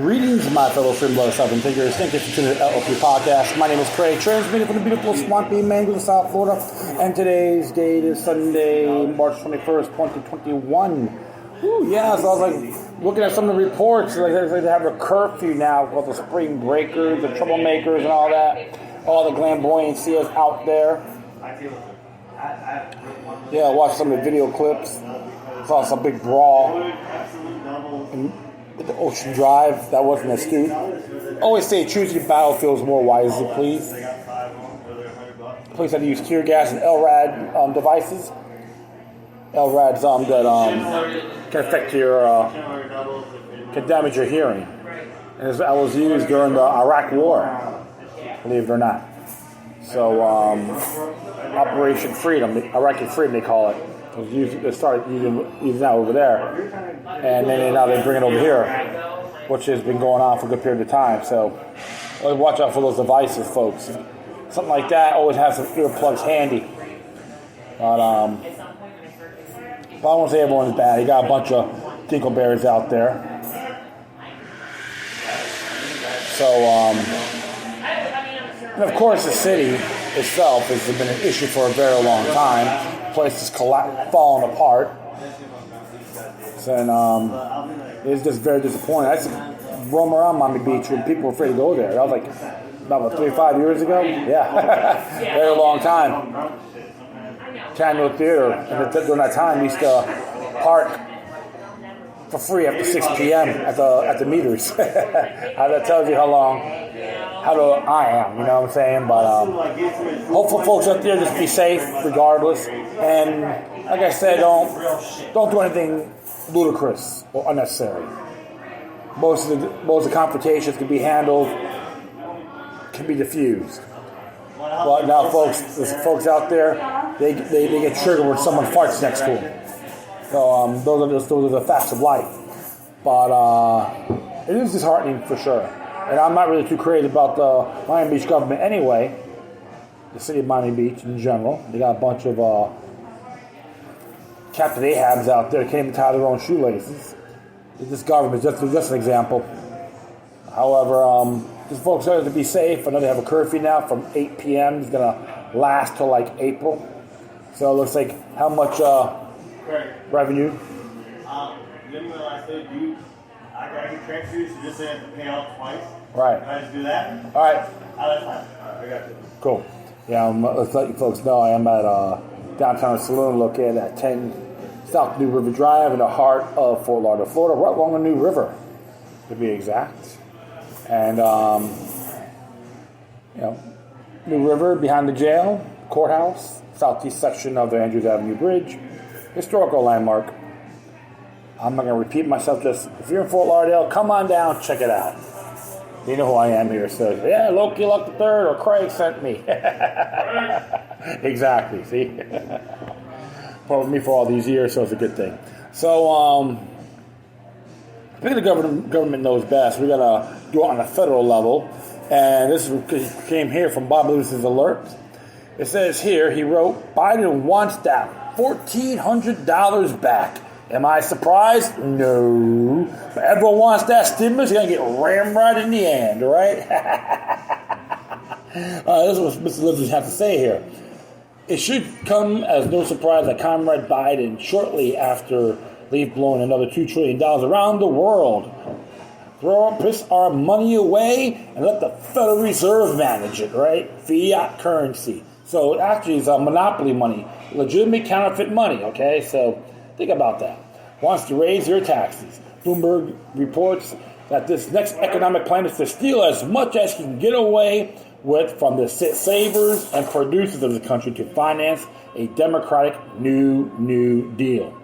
Greetings, my fellow freedom lovers, Southern thinkers. Thank you for tuning in to the LLP podcast. My name is Craig, transmitting from the beautiful, swampy Mango, South Florida. And today's date is Sunday, March 21st, 2021. Ooh, yeah, so I was like looking at some of the reports. Like they have a curfew now called the spring breakers, the troublemakers, and all that. All the glamboyancy is out there. Yeah, I watched some of the video clips. Saw some big brawl in the Ocean Drive. That wasn't astute. Always say choose your battlefields more wisely, please. Police had to use tear gas and LRAD devices. LRAD's that can affect your, can damage your hearing. And that was used during the Iraq War, believe it or not. So, Operation Freedom, Iraqi Freedom, they call it. They started using that over there, and then now they bring it over here, which has been going on for a good period of time. So, always watch out for those devices, folks. Something like that, always have some earplugs handy. But I won't say everyone's bad. You got a bunch of dinkleberries out there. So, and of course, the city itself has been an issue for a very long time. The place is falling apart. And it's just very disappointing. I used to roam around Miami Beach when people were afraid to go there. That was like about 3-5 years ago. Yeah, very long time. Candle Theater, and during that time, we used to park for free after 6 p.m. at the meters. That tells you how I am, you know what I'm saying? But hopefully folks out there just be safe regardless. And like I said, don't do anything ludicrous or unnecessary. Most of the confrontations can be handled, can be diffused. But now there's folks out there, they get triggered when someone farts next to them. So those are the facts of life. But it is disheartening for sure. And I'm not really too crazy about the Miami Beach government anyway. The city of Miami Beach in general. They got a bunch of Captain Ahabs out there that can't even tie their own shoelaces. This government is just an example. However, these folks are to be safe. I know they have a curfew now from 8 p.m. It's going to last till like April. So it looks like how much revenue. Let me know I said I can transfer you, so just say I have to pay out twice. Right. Can I just do that? All right. That's fine. All right, I got you. Cool. Yeah, let's let you folks know I am at downtown saloon located at 10 South New River Drive in the heart of Fort Lauderdale, Florida, right along the New River, to be exact. And, New River behind the jail, courthouse, southeast section of the Andrews Avenue Bridge, historical landmark. I'm not going to repeat myself, just if you're in Fort Lauderdale, come on down, check it out. You know who I am here, so yeah, Loki Luck the Third or Craig sent me. Exactly, see? Part with me for all these years, so it's a good thing. So, speaking of government knows best, we got to do it on a federal level. And this came here from Bob Lewis's alert. It says here, he wrote, Biden wants that $1,400 back. Am I surprised? No. But everyone wants that stimulus. You're going to get rammed right in the end, right? This is what Mr. Lewis has to say here. It should come as no surprise that Comrade Biden, shortly after leave blowing another $2 trillion around the world, piss our money away and let the Federal Reserve manage it, right? Fiat currency. So actually it's monopoly money, legitimate counterfeit money, okay? So think about that. Wants to raise your taxes. Bloomberg reports that this next economic plan is to steal as much as he can get away with from the savers and producers of the country to finance a democratic New Deal.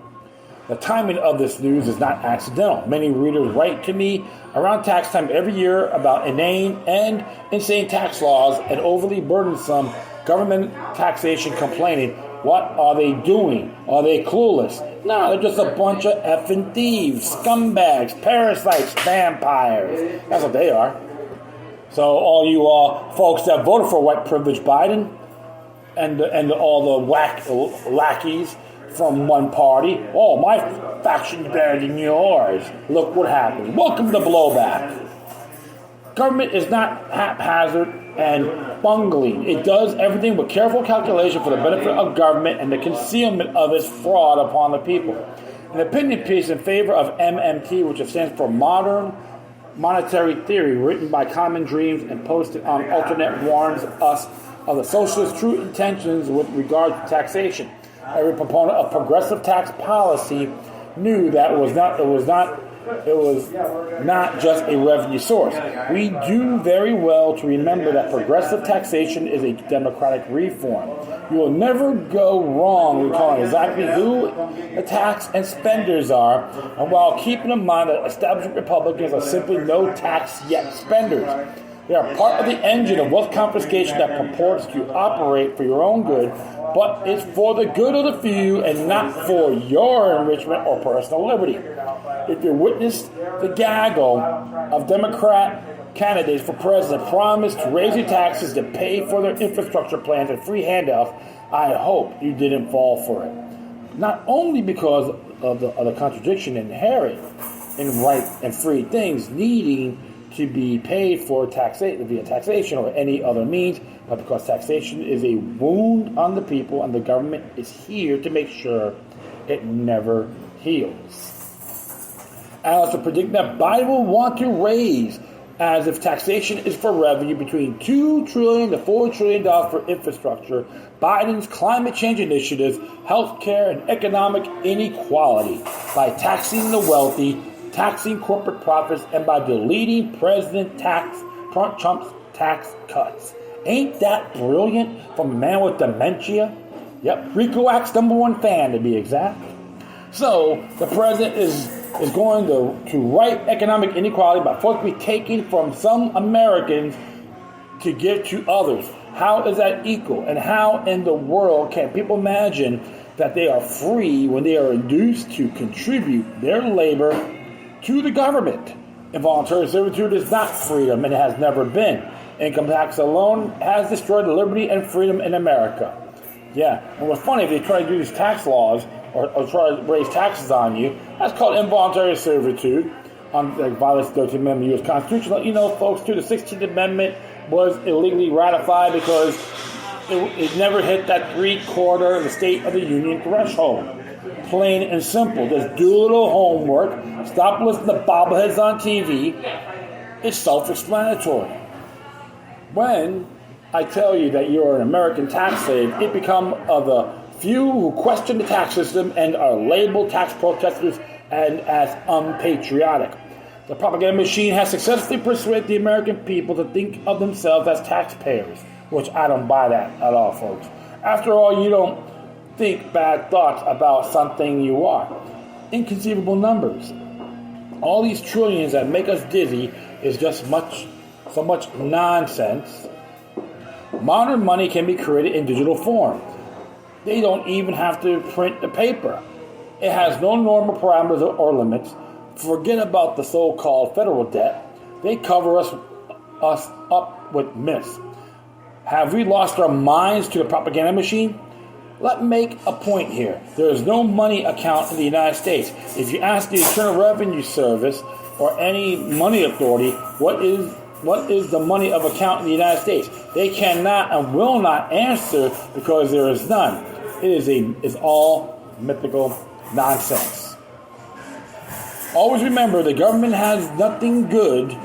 The timing of this news is not accidental. Many readers write to me around tax time every year about inane and insane tax laws and overly burdensome government taxation, complaining, what are they doing? Are they clueless? No, they're just a bunch of effing thieves, scumbags, parasites, vampires. That's what they are. So all you folks that voted for white privilege Biden and all the lackeys from one party, oh, my faction's better than yours. Look what happened. Welcome to blowback. Government is not haphazard and bungling. It does everything with careful calculation for the benefit of government and the concealment of its fraud upon the people. An opinion piece in favor of MMT, which stands for Modern Monetary Theory, written by Common Dreams and posted on Alternet, warns us of the socialist true intentions with regard to taxation. Every proponent of progressive tax policy knew that it was not just a revenue source. We do very well to remember that progressive taxation is a democratic reform. You will never go wrong recalling exactly who the tax and spenders are, and while keeping in mind that establishment Republicans are simply no tax yet spenders. They are part of the engine of wealth confiscation that purports to operate for your own good, but is for the good of the few and not for your enrichment or personal liberty. If you witnessed the gaggle of Democrat candidates for president promise to raise your taxes to pay for their infrastructure plans and free handouts, I hope you didn't fall for it. Not only because of the contradiction inherent in right and free things needing to be paid for via taxation or any other means, but because taxation is a wound on the people and the government is here to make sure it never heals. Analysts are predicting that Biden will want to raise, as if taxation is for revenue, between $2 trillion to $4 trillion for infrastructure, Biden's climate change initiatives, healthcare, and economic inequality by taxing the wealthy, taxing corporate profits, and by deleting President Trump's tax cuts. Ain't that brilliant from a man with dementia? Yep, TeknoAxe #1 fan to be exact. So the president is going to right economic inequality by forcibly taking from some Americans to give to others. How is that equal? And how in the world can people imagine that they are free when they are induced to contribute their labor to the government? Involuntary servitude is not freedom, and it has never been. Income tax alone has destroyed liberty and freedom in America. Yeah, and what's funny, if they try to do these tax laws or try to raise taxes on you, that's called involuntary servitude. Violates the 13th Amendment of the U.S. Constitution. You know, folks, too, the 16th Amendment was illegally ratified because it never hit that 3/4 of the State of the Union threshold. Plain and simple. Just do a little homework. Stop listening to bobbleheads on TV. It's self-explanatory. When I tell you that you're an American tax slave, it becomes of the few who question the tax system and are labeled tax protesters and as unpatriotic. The propaganda machine has successfully persuaded the American people to think of themselves as taxpayers, which I don't buy that at all, folks. After all, you don't think bad thoughts about something you are. Inconceivable numbers. All these trillions that make us dizzy is just so much nonsense. Modern money can be created in digital form. They don't even have to print the paper. It has no normal parameters or limits. Forget about the so-called federal debt. They cover us up with myths. Have we lost our minds to the propaganda machine? Let me make a point here. There is no money account in the United States. If you ask the Internal Revenue Service or any money authority what is the money of account in the United States, they cannot and will not answer because there is none. It's all mythical nonsense. Always remember, the government has nothing good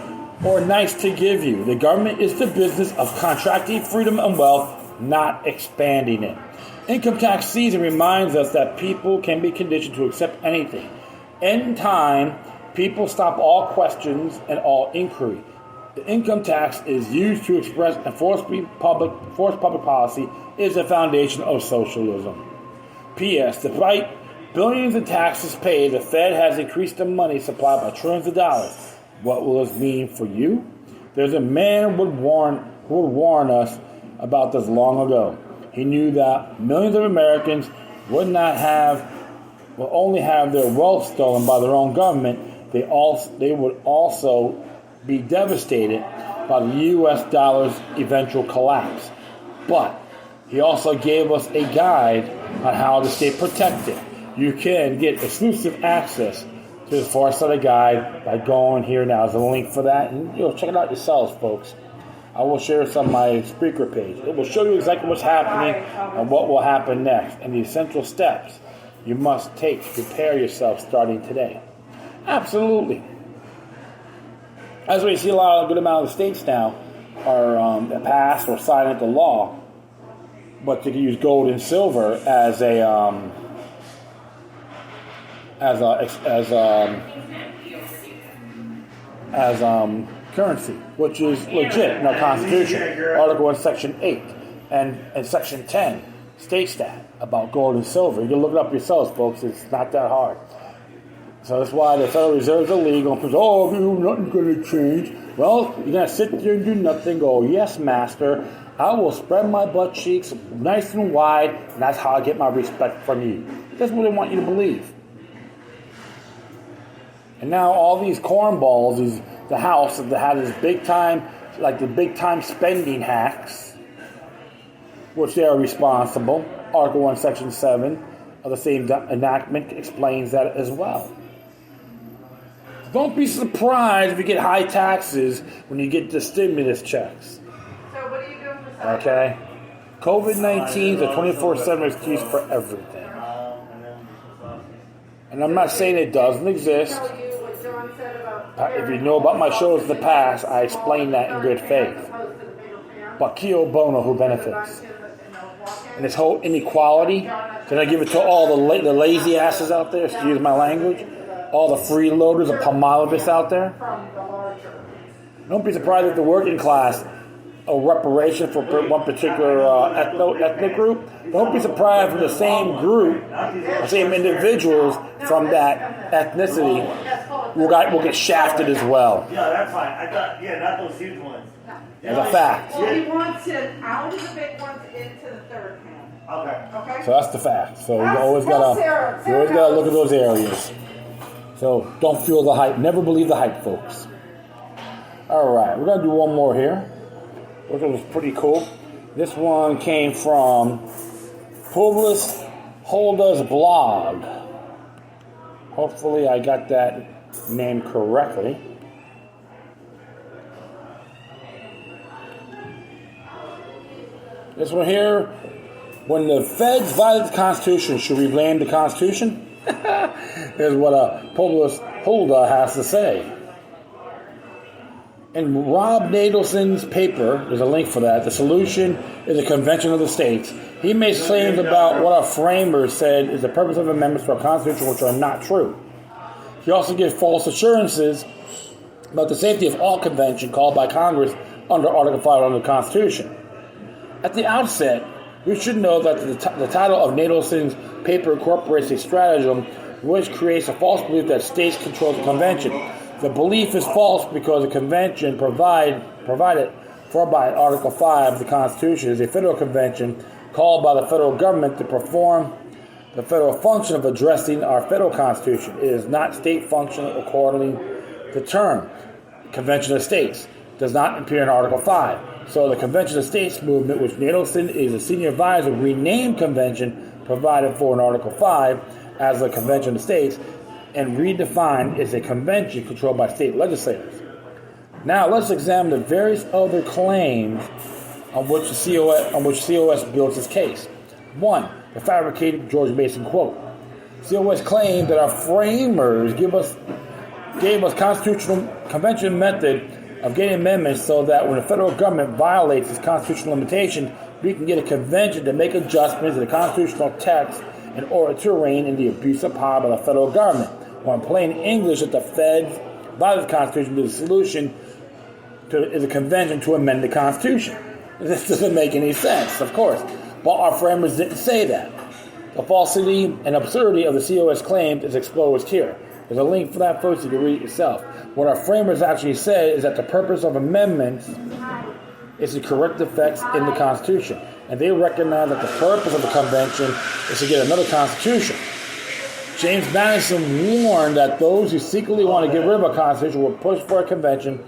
or nice to give you. The government is the business of contracting freedom and wealth, not expanding it. Income tax season reminds us that people can be conditioned to accept anything. In time, people stop all questions and all inquiry. The income tax is used to express and force public policy is the foundation of socialism. P.S. Despite billions in taxes paid, the Fed has increased the money supply by trillions of dollars. What will this mean for you? There's a man who would warn us about this long ago. He knew that millions of Americans will only have their wealth stolen by their own government. They would also be devastated by the U.S. dollar's eventual collapse. But he also gave us a guide on how to stay protected. You can get exclusive access to the Far Side Guide by going here now. There's a link for that. And check it out yourselves, folks. I will share some on my speaker page. It will show you exactly what's happening and what will happen next and the essential steps you must take to prepare yourself starting today. Absolutely. As we see, a good amount of the states now are passed or signed into law, but they can use gold and silver as currency, which is legit in our Constitution. Article 1, Section 8 and Section 10 states that about gold and silver. You can look it up yourselves, folks. It's not that hard. So that's why the Federal Reserve is illegal. And people, nothing's going to change. Well, you're going to sit there and do nothing. Go, yes, master. I will spread my butt cheeks nice and wide, and that's how I get my respect from you. That's what they want you to believe. And now all these cornballs, the House that had this big time spending hacks, which they are responsible. Article 1, Section 7 of the same enactment explains that as well. Don't be surprised if you get high taxes when you get the stimulus checks. So what are you doing for Saturday? Okay? COVID-19 is a 24/7 excuse for everything. And I'm not saying it doesn't exist. Tell you what John said about If you know about my shows in the past, I explain that in good faith. But Keo Bono, who benefits? And this whole inequality, can I give it to all the lazy asses out there, excuse my language? All the freeloaders and palmolivists out there? Don't be surprised if the working class, a reparation for one particular ethnic group. Don't be surprised if the same group, the same individuals from that ethnicity will get shafted as well. Yeah, that's fine. I thought, not those huge ones. As a fact. Well, he wants it out of the big ones into the third hand. Okay. So that's the fact. So you always gotta look at those areas. So don't feel the hype. Never believe the hype, folks. All right, we're gonna do one more here, which was pretty cool. This one came from Publius Holda's blog. Hopefully, I got that name correctly. This one here, when the feds violate the Constitution, should we blame the Constitution? Here's what Publius Holda has to say. In Rob Nadelson's paper, there's a link for that, The Solution is a Convention of the States. He makes claims about what our framers said is the purpose of amendments to our Constitution, which are not true. He also gives false assurances about the safety of all convention called by Congress under Article 5 of the Constitution. At the outset, we should know that the title of Nadelson's paper incorporates a stratagem which creates a false belief that states control the convention. The belief is false because the convention provided for by Article 5 of the Constitution is a federal convention called by the federal government to perform the federal function of addressing our federal Constitution. It is not state function according to the term. Convention of States does not appear in Article 5. So the Convention of States movement, which Nadelson is a senior advisor, renamed convention provided for in Article 5 as the Convention of States and redefined as a convention controlled by state legislators. Now let's examine the various other claims on which COS builds its case. 1. The fabricated George Mason quote. COS claimed that our framers gave us constitutional convention method of getting amendments so that when the federal government violates its constitutional limitation, we can get a convention to make adjustments to the constitutional text in order to rein in the abuse of power by the federal government. Or in plain English, that the feds violate the Constitution, the solution is a convention to amend the Constitution. This doesn't make any sense, of course. But our framers didn't say that. The falsity and absurdity of the COS claims is exposed here. There's a link for that, folks. You can read it yourself. What our framers actually said is that the purpose of amendments is to correct effects in the Constitution. And they recognize that the purpose of the convention is to get another Constitution. James Madison warned that those who secretly want to get rid of a Constitution will push for a convention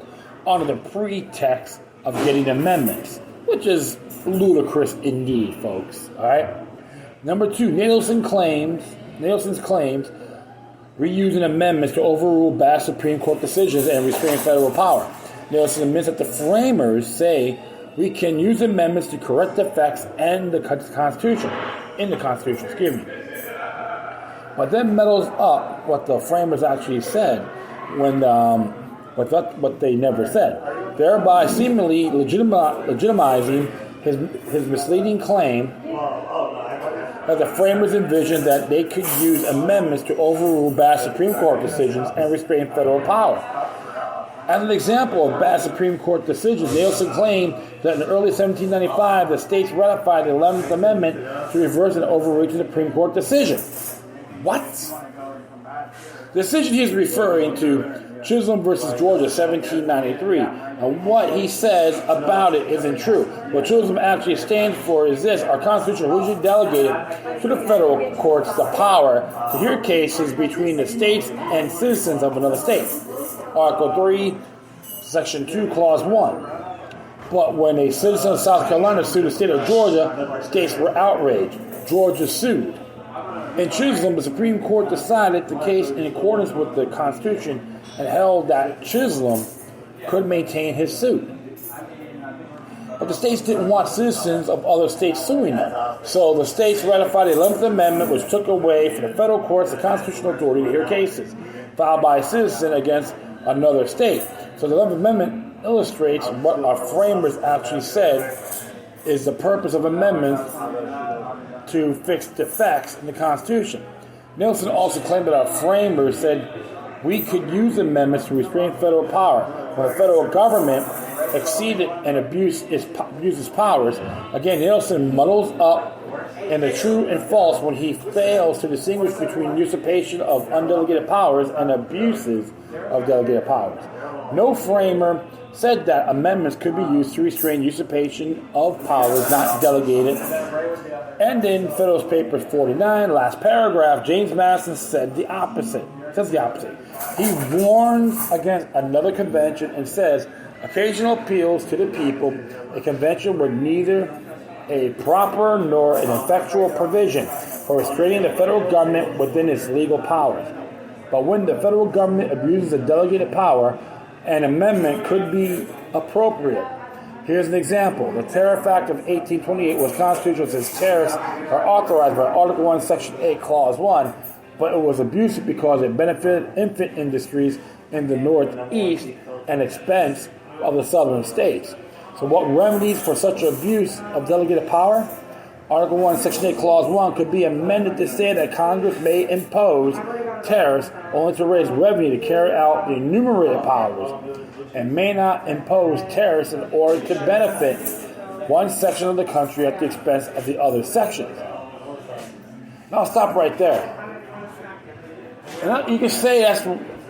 under the pretext of getting amendments, which is ludicrous indeed, folks. All right. Number 2, Nadelson's claims reusing amendments to overrule past Supreme Court decisions and restrain federal power. Nelson admits that the framers say we can use amendments to correct defects in the Constitution, but then meddles up what the framers actually said when what they never said, thereby seemingly legitimizing his misleading claim that the framers envisioned that they could use amendments to overrule bad Supreme Court decisions and restrain federal power. As an example of bad Supreme Court decisions, they also claimed that in early 1795, the states ratified the 11th Amendment to reverse and overreach a Supreme Court decision. What? The decision he's referring to, Chisholm versus Georgia, 1793, and what he says about it isn't true. What Chisholm actually stands for is this: our Constitution originally delegated to the federal courts the power to hear cases between the states and citizens of another state. Article 3, Section 2, Clause 1. But when a citizen of South Carolina sued the state of Georgia, states were outraged. Georgia sued. In Chisholm, the Supreme Court decided the case in accordance with the Constitution and held that Chisholm could maintain his suit. But the states didn't want citizens of other states suing them. So the states ratified the 11th Amendment, which took away from the federal courts the constitutional authority to hear cases filed by a citizen against another state. So the 11th Amendment illustrates what our framers actually said is the purpose of amendments to fix defects in the Constitution. Nelson also claimed that our framers said we could use amendments to restrain federal power when the federal government exceeded and abused its powers. Again, Nelson muddles up in the true and false when he fails to distinguish between usurpation of undelegated powers and abuses of delegated powers. No framer said that amendments could be used to restrain usurpation of powers not delegated. And in Federalist Papers 49, last paragraph, James Madison said the opposite. He warns against another convention and says, occasional appeals to the people, a convention with neither a proper nor an effectual provision for restraining the federal government within its legal powers. But when the federal government abuses a delegated power, an amendment could be appropriate. Here's an example. The Tariff Act of 1828 was constitutional since tariffs are authorized by Article 1, Section 8, Clause 1, but it was abusive because it benefited infant industries in the Northeast and expense of the southern states. So what remedies for such abuse of delegated power? Article 1, Section 8, Clause 1 could be amended to say that Congress may impose tariffs only to raise revenue to carry out the enumerated powers and may not impose tariffs in order to benefit one section of the country at the expense of the other sections. Now I'll stop right there. And you can say that's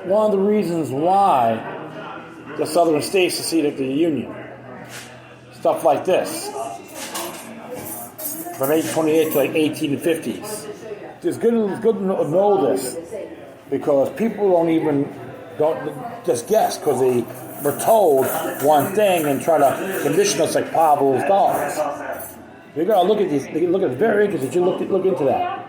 one of the reasons why the southern states seceded to the Union. Stuff like this. From 1828 to like 1850s. It's good to know this because people don't just guess because they were told one thing and try to condition us like Pavlov's dogs. You gotta look at these. Look at it. Very interesting. You look into that.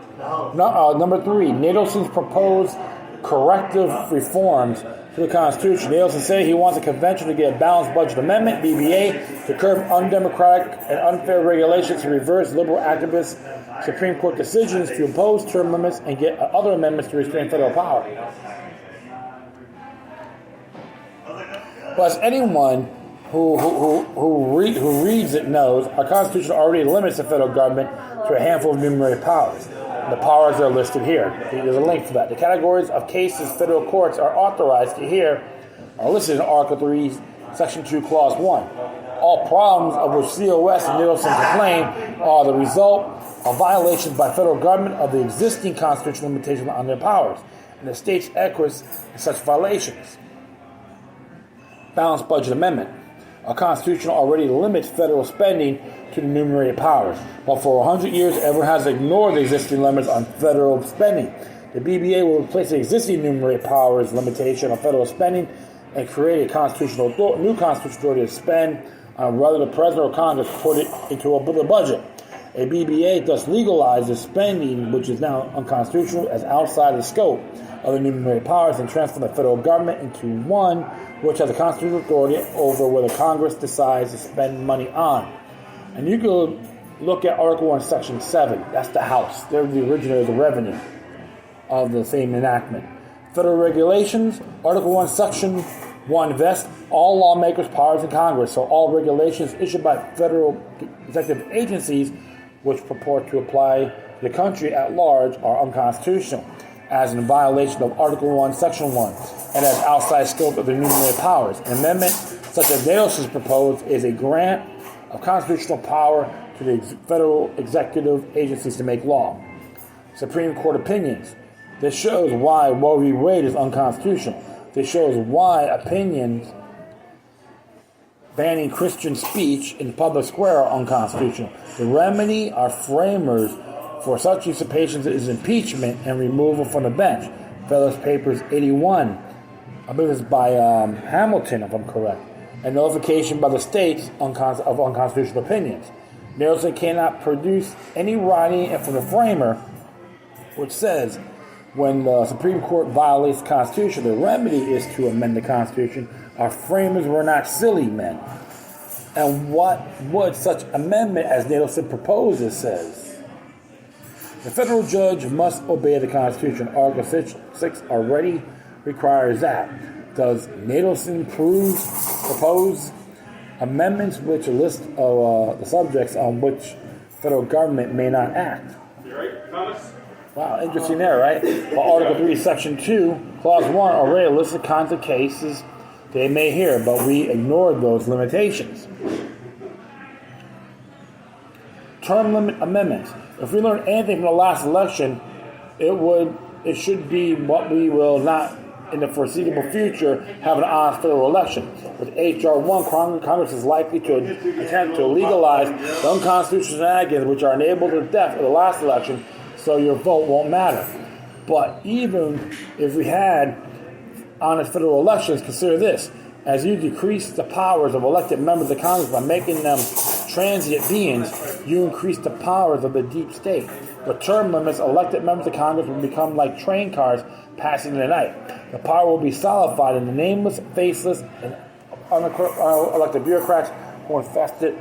Number 3, Nelson's proposed corrective reforms to the Constitution. Nelson said he wants a convention to get a balanced budget amendment, BBA, to curb undemocratic and unfair regulations, to reverse liberal activist Supreme Court decisions, to impose term limits, and get other amendments to restrain federal power. But as anyone who reads it knows, our Constitution already limits the federal government to a handful of enumerated powers. The powers are listed here. There's a link for that. The categories of cases federal courts are authorized to hear are listed in Article 3, Section 2, Clause 1. All problems of which COS and Nelson complain are the result of violations by federal government of the existing constitutional limitations on their powers, and the states acquiesce in such violations. Balanced budget amendment. Our Constitution already limits federal spending to the enumerated powers, but for 100 years ever has ignored the existing limits on federal spending. The BBA will replace the existing enumerated powers limitation on federal spending and create a new constitutional authority to spend on whether the President or Congress put it into the budget. A BBA thus legalizes spending, which is now unconstitutional, as outside the scope of the enumerated powers and transfer the federal government into one which has a constitutional authority over whether Congress decides to spend money on. And you can look at Article 1, Section 7. That's the House. They're the originators of revenue of the same enactment. Federal regulations, Article 1, Section 1 vests all lawmakers' powers in Congress, so all regulations issued by federal executive agencies which purport to apply to the country at large are unconstitutional, as in violation of Article 1, Section 1, and as outside scope of the enumerated powers. An amendment such as Natos has proposed is a grant of constitutional power to the federal executive agencies to make law. Supreme Court opinions. This shows why Roe v. Wade is unconstitutional. This shows why opinions banning Christian speech in the public square are unconstitutional. The remedy our framers for such usurpations is impeachment and removal from the bench. Federalist Papers 81. I believe it's by Hamilton, if I'm correct. And notification by the states of unconstitutional opinions. Nelson cannot produce any writing from the framer which says when the Supreme Court violates the Constitution, the remedy is to amend the Constitution. Our framers were not silly men. And what would such amendment as Nadelson proposes says? The federal judge must obey the Constitution. Article 6 already requires that. Does Nadelson propose amendments which list of the subjects on which federal government may not act? You right, Thomas? Wow, interesting there, right? Well, Article 3, Section 2, Clause 1 already lists the kinds of cases they may hear, but we ignored those limitations. Term limit amendments. If we learn anything from the last election, it should be what we will not, in the foreseeable future, have an honest federal election. With H.R. 1, Congress is likely to attempt to legalize the unconstitutional shenanigans which are enabled to the death of the last election, so your vote won't matter. But even if we had honest federal elections, consider this. As you decrease the powers of elected members of Congress by making them transient beings, you increase the powers of the deep state. With term limits, elected members of Congress will become like train cars passing in the night. The power will be solidified in the nameless, faceless, and unelected bureaucrats who infested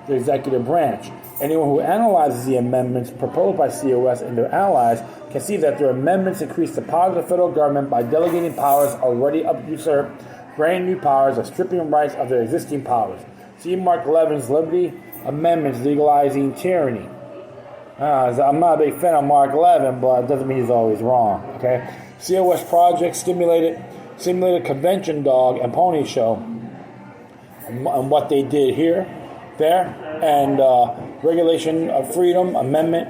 the executive branch. Anyone who analyzes the amendments proposed by COS and their allies can see that their amendments increase the powers of the federal government by delegating powers already usurped, granting new powers, or stripping rights of their existing powers. See Mark Levin's Liberty Amendments legalizing tyranny. I'm not a big fan of Mark Levin, but it doesn't mean he's always wrong. Okay, COS project simulated convention dog and pony show, and what they did there, and Regulation of Freedom Amendment,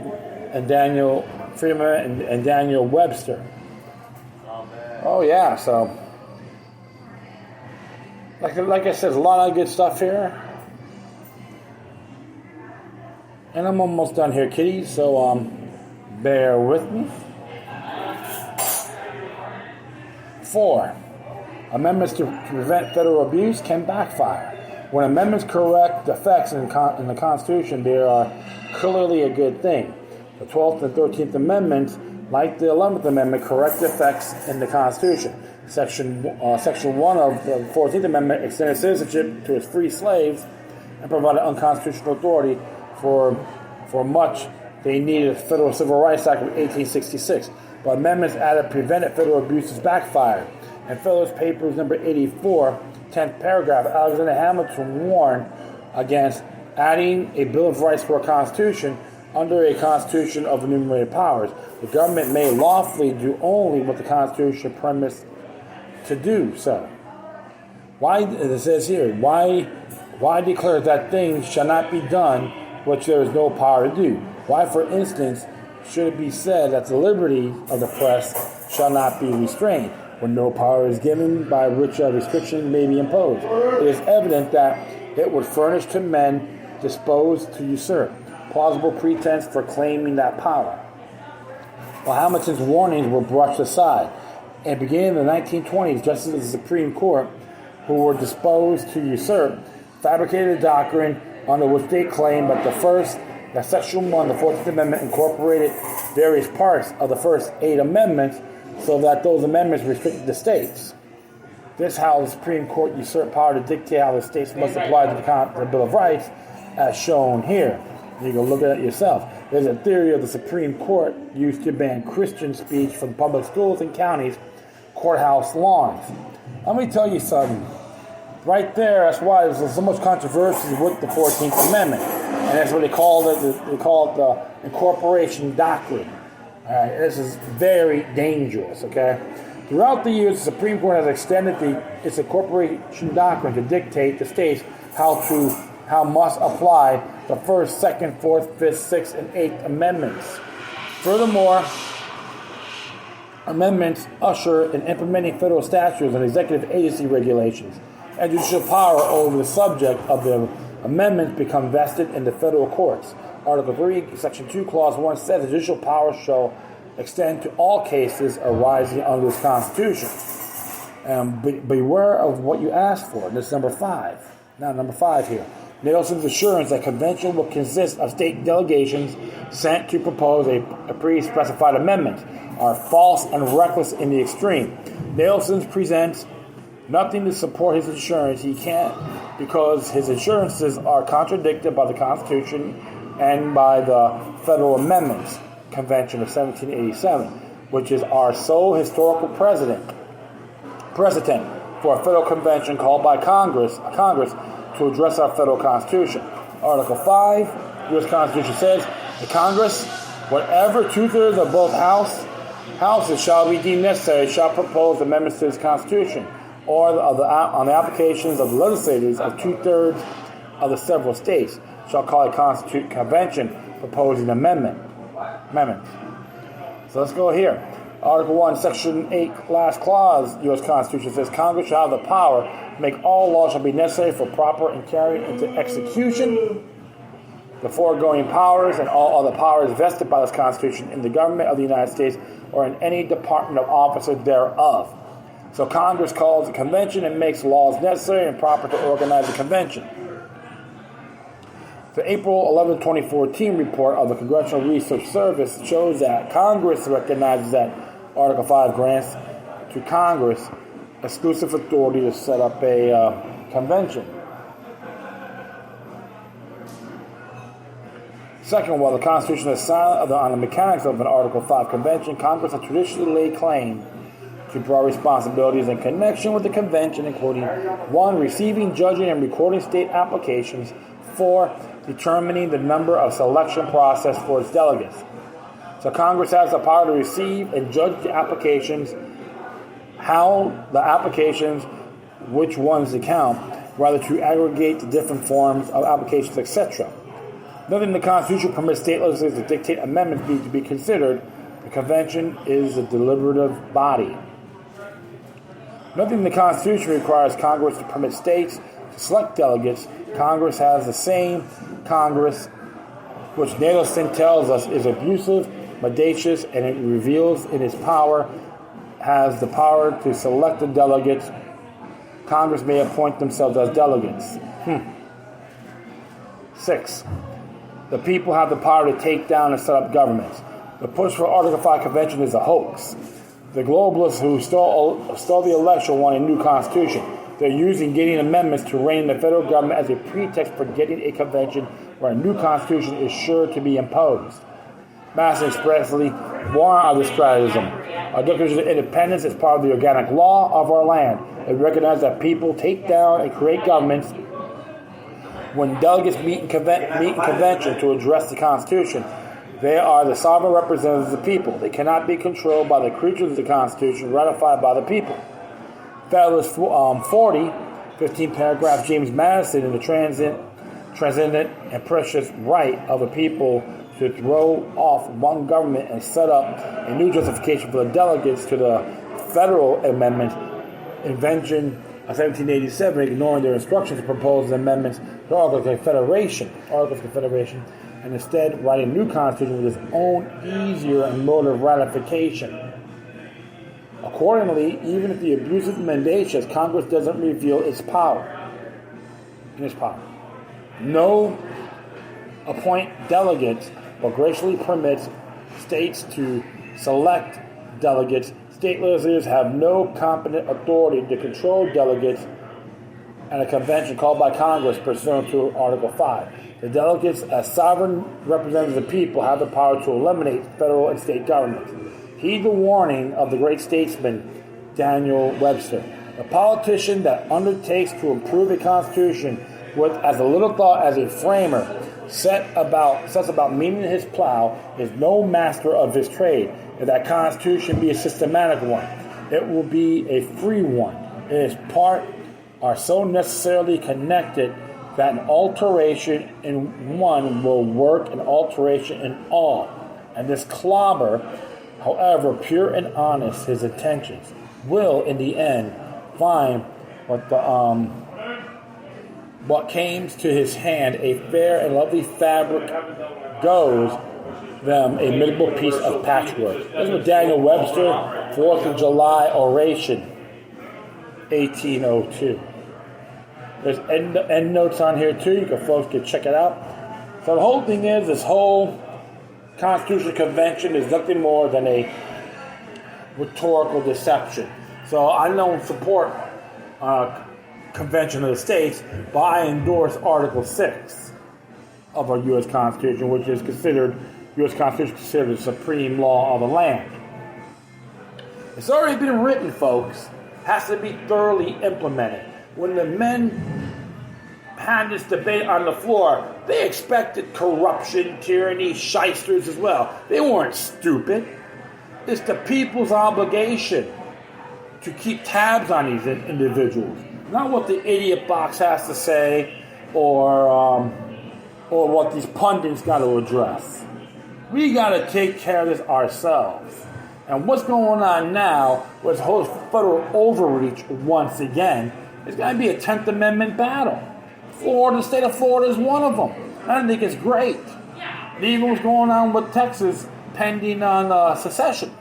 and Daniel Freeman and Daniel Webster. Oh yeah, so like I said, there's a lot of good stuff here. And I'm almost done here, kiddies, so bear with me. 4. Amendments to prevent federal abuse can backfire. When amendments correct defects in the Constitution, they are clearly a good thing. The 12th and 13th Amendments, like the 11th Amendment, correct defects in the Constitution. Section 1 of the 14th Amendment extended citizenship to its free slaves and provided unconstitutional authority for much they needed a Federal Civil Rights Act of 1866. But amendments added prevented federal abuses backfired. In Federalist Papers number 84, 10th paragraph, Alexander Hamilton warned against adding a Bill of Rights for a Constitution under a Constitution of enumerated powers. The government may lawfully do only what the Constitution permits to do so. Why, it says here, why declare that things shall not be done which there is no power to do? Why, for instance, should it be said that the liberty of the press shall not be restrained, when no power is given by which a restriction may be imposed? It is evident that it would furnish to men disposed to usurp plausible pretense for claiming that power. While Hamilton's warnings were brushed aside, and beginning in the 1920s, justices of the Supreme Court, who were disposed to usurp, fabricated a doctrine under which they claimed that the First that Section 1, the 14th Amendment, incorporated various parts of the first 8 amendments so that those amendments restricted the states. This is how the Supreme Court usurped power to dictate how the states must apply to the Bill of Rights, as shown here. You can look at it yourself. There's a theory of the Supreme Court used to ban Christian speech from public schools and counties, courthouse lawns. Let me tell you something. Right there, that's why there's so much controversy with the 14th Amendment. And that's what they call it. They call it the incorporation doctrine. All right, this is very dangerous, okay? Throughout the years, the Supreme Court has extended its incorporation doctrine to dictate the states how must apply the 1st, 2nd, 4th, 5th, 6th, and 8th Amendments. Furthermore, amendments usher in implementing federal statutes and executive agency regulations, and judicial power over the subject of the amendments become vested in the federal courts. Article 3, Section 2, Clause 1 says the judicial power shall extend to all cases arising under this Constitution. Beware of what you ask for. This is number 5. Now, number 5 here. Nelson's assurance that convention will consist of state delegations sent to propose a pre-specified amendment are false and reckless in the extreme. Nelson presents nothing to support his assurance. He can't, because his assurances are contradicted by the Constitution and by the Federal Amendments Convention of 1787, which is our sole historical precedent for a federal convention called by Congress to address our federal Constitution. Article 5, U.S. Constitution says, the Congress, whatever 2/3 of both houses shall be deemed necessary, shall propose amendments to this Constitution, or on the applications of the legislators of 2/3 of the several states, shall call a constitute convention proposing amendments. So let's go here. Article 1, Section 8, last clause, U.S. Constitution says, Congress shall have the power to make all laws shall be necessary for proper and carrying into execution the foregoing powers and all other powers vested by this Constitution in the government of the United States or in any department of officer thereof. So Congress calls a convention and makes laws necessary and proper to organize a convention. The April 11, 2014 report of the Congressional Research Service shows that Congress recognizes that Article 5 grants to Congress exclusive authority to set up a convention. Second, while the Constitution is silent on the mechanics of an Article 5 convention, Congress has traditionally laid claim to broad responsibilities in connection with the convention, including 1, receiving, judging, and recording state applications, 4, determining the number of selection process for its delegates. So Congress has the power to receive and judge the applications, how the applications, which ones to count, rather to aggregate the different forms of applications, etc. Nothing in the Constitution permits state legislatures to dictate amendments to be considered. The convention is a deliberative body. Nothing in the Constitution requires Congress to permit states to select delegates. Congress has the same Congress, which Nelson tells us is abusive, mendacious, and it reveals in its power, has the power to select the delegates. Congress may appoint themselves as delegates. 6. The people have the power to take down and set up governments. The push for Article 5 convention is a hoax. The globalists who stole the election want a new constitution. They're using getting amendments to rein in the federal government as a pretext for getting a convention where a new constitution is sure to be imposed. Madison expressly warned of this strategism. Our Declaration of Independence is part of the organic law of our land. It recognizes that people take down and create governments. When delegates meet in convention to address the Constitution, they are the sovereign representatives of the people. They cannot be controlled by the creatures of the Constitution ratified by the people. Federalist 40, 15 paragraph, James Madison in the transcendent and precious right of a people to throw off one government and set up a new justification for the delegates to the federal amendment invention of 1787, ignoring their instructions to propose amendments to Articles of Confederation, and instead write a new constitution with its own easier and mode of ratification. Accordingly, even if the abusive mendacious, Congress doesn't reveal its power. No appoint delegates or graciously permits states to select delegates. State legislatures have no competent authority to control delegates at a convention called by Congress pursuant to Article 5. The delegates, as sovereign representatives of the people, have the power to eliminate federal and state governments. Heed the warning of the great statesman Daniel Webster. A politician that undertakes to improve a constitution with as little thought as a framer sets about meaning his plow is no master of his trade. If that constitution be a systematic one, it will be a free one. Its parts are so necessarily connected that an alteration in one will work an alteration in all. And this clobber, however pure and honest his intentions, will in the end find what comes to his hand a fair and lovely fabric goes them a miserable piece of patchwork. This is Daniel Webster, 4th of July oration, 1802. There's end notes on here too. Folks can check it out. So the whole thing is, this whole Constitutional Convention is nothing more than a rhetorical deception. So I don't support Convention of the States, but I endorse Article 6 of our U.S. Constitution, which is considered, U.S. Constitution is considered the supreme law of the land. It's already been written, folks. Has to be thoroughly implemented. When the men had this debate on the floor, they expected corruption, tyranny, shysters as well. They weren't stupid. It's the people's obligation to keep tabs on these individuals. Not what the idiot box has to say or what these pundits got to address. We got to take care of this ourselves. And what's going on now with the whole federal overreach once again is going to be a 10th Amendment battle. The state of Florida is one of them. I think it's great. Even what's going on with Texas pending on secession.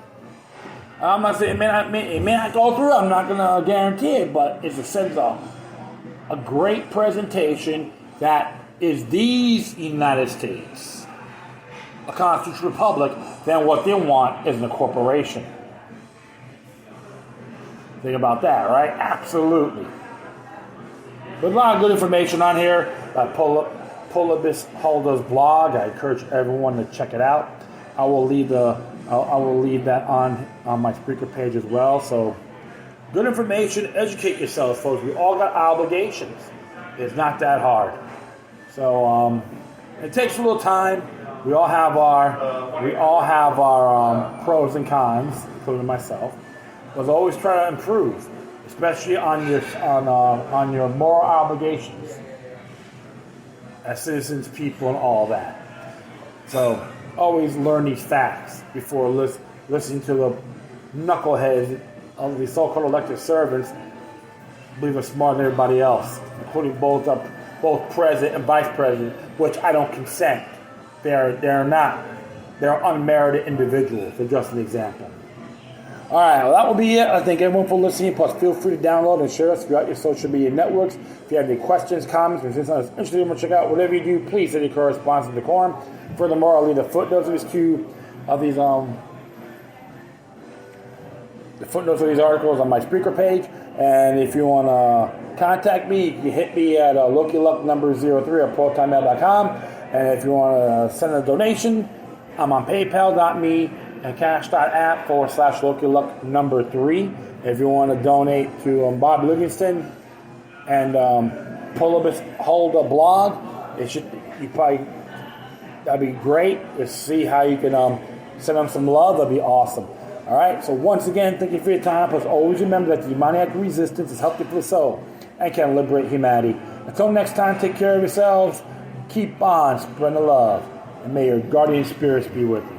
I'm not saying it may not go through. I'm not going to guarantee it, but it's a sense of a great presentation that is these United States, a constitutional republic, then what they want is a corporation. Think about that, right? Absolutely. There's a lot of good information on here by Polibus Holder's blog. I encourage everyone to check it out. I will leave that on my speaker page as well. So, good information. Educate yourselves, folks. We all got obligations. It's not that hard. So, it takes a little time. We all have our pros and cons, including myself. But always try to improve, especially on your moral obligations as citizens, people, and all that. So always learn these facts before listening to the knuckleheads of the so-called elected servants. Believe are smarter than everybody else, including both president and vice president, which I don't consent. They're not. They're unmerited individuals. They're just an example. All right, well, that will be it. I thank everyone for listening. Plus, feel free to download and share us throughout your social media networks. If you have any questions, comments, or something that's interesting, check out whatever you do, please send your correspondence to Decorum. Furthermore, I'll leave the footnotes of these articles on my speaker page. And if you want to contact me, you can hit me at LokiLuck number 03 at protonmail.com. And if you want to send a donation, I'm on PayPal.me and cash.app /LokiLuck number 3. If you want to donate to Bob Livingston and Polibus Holder blog, that'd be great to see how you can send them some love. That'd be awesome. All right. So once again, thank you for your time. Plus, always remember that the demoniac resistance is healthy for the soul and can liberate humanity. Until next time, take care of yourselves. Keep on spreading the love, and may your guardian spirits be with you.